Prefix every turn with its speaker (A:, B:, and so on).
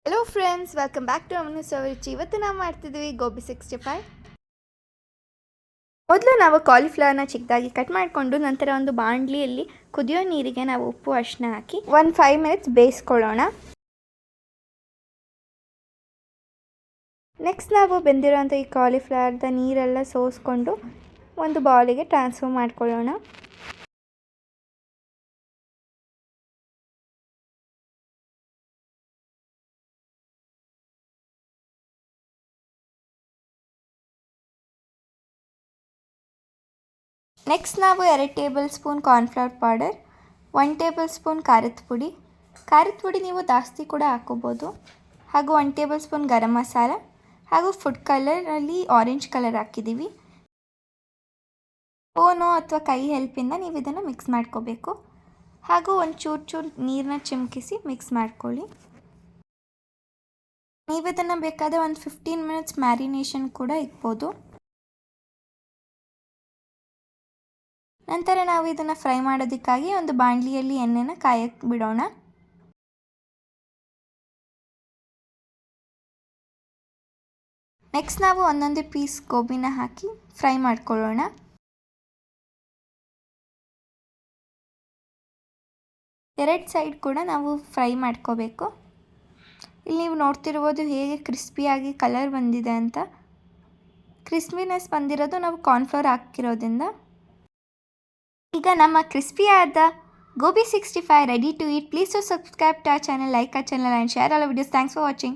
A: Hello friends, welcome back to ಅಮನು ಸವಿರುಚಿ. ಇವತ್ತು ನಾವು ಮಾಡ್ತಿದ್ವಿ ಗೋಬಿ 65. ಮೊದಲು ನಾವು ಕಾಲಿಫ್ಲವರ್ನ ಚಿಕ್ಕದಾಗಿ ಕಟ್ ಮಾಡಿಕೊಂಡು ನಂತರ ಒಂದು ಬಾಣಲಿಯಲ್ಲಿ ಕುದಿಯೋ ನೀರಿಗೆ ನಾವು ಉಪ್ಪು ಅರಿಶಿನ ಹಾಕಿ 5 ಮಿನಿಟ್ಸ್ ಬೇಯಿಸ್ಕೊಳ್ಳೋಣ. ನೆಕ್ಸ್ಟ್ ನಾವು ಬೆಂದಿರೋಂಥ ಈ ಕಾಲಿಫ್ಲವರ್ದ ನೀರೆಲ್ಲ ಸೋಸ್ಕೊಂಡು ಒಂದು ಬೌಲಿಗೆ ಟ್ರಾನ್ಸ್ಫರ್ ಮಾಡ್ಕೊಳ್ಳೋಣ. ನೆಕ್ಸ್ಟ್ ನಾವು 2 table spoon cornflour powder, 1 table spoon ಖಾರದ ಪುಡಿ ನೀವು ಜಾಸ್ತಿ ಕೂಡ ಹಾಕೋಬೋದು, ಹಾಗೂ 1 ಟೇಬಲ್ ಸ್ಪೂನ್ ಗರಂ ಮಸಾಲ ಹಾಗೂ ಫುಡ್ ಕಲರಲ್ಲಿ ಆರೆಂಜ್ ಕಲರ್ ಹಾಕಿದ್ದೀವಿ. ಸ್ಪೂನೋ ಅಥವಾ ಕೈ ಹೆಲ್ಪಿಂದ ನೀವು ಇದನ್ನು ಮಿಕ್ಸ್ ಮಾಡ್ಕೋಬೇಕು. ಹಾಗೂ ಒಂದು ಚೂರು ನೀರನ್ನ ಚಿಮುಕಿಸಿ ಮಿಕ್ಸ್ ಮಾಡ್ಕೊಳ್ಳಿ. ನೀವು ಇದನ್ನು ಬೇಕಾದರೆ ಒಂದು 15 ಮಿನಿಟ್ಸ್ ಮ್ಯಾರಿನೇಷನ್ ಕೂಡ ಇಕ್ಬೋದು. ನಂತರ ನಾವು ಇದನ್ನು ಫ್ರೈ ಮಾಡೋದಕ್ಕಾಗಿ ಒಂದು ಬಾಣಲಿಯಲ್ಲಿ ಎಣ್ಣೆನ ಕಾಯಕ್ಕೆ ಬಿಡೋಣ. ನೆಕ್ಸ್ಟ್ ನಾವು ಒಂದೊಂದೇ ಪೀಸ್ ಗೋಬಿನ ಹಾಕಿ ಫ್ರೈ ಮಾಡ್ಕೊಳ್ಳೋಣ. ಎರಡು ಸೈಡ್ ಕೂಡ ನಾವು ಫ್ರೈ ಮಾಡ್ಕೋಬೇಕು. ಇಲ್ಲಿ ನೀವು ನೋಡ್ತಿರ್ಬೋದು ಹೇಗೆ ಕ್ರಿಸ್ಪಿಯಾಗಿ ಕಲರ್ ಬಂದಿದೆ ಅಂತ. ಕ್ರಿಸ್ಪಿನೆಸ್ ಬಂದಿರೋದು ನಾವು ಕಾರ್ನ್ಫ್ಲವರ್ ಹಾಕಿರೋದ್ರಿಂದ. ಈಗ ನಮ್ಮ ಕ್ರಿಸ್ಪಿಯಾದ gobi 65 ready to eat. Please do subscribe to our channel, like our channel and share all our videos. Thanks for watching.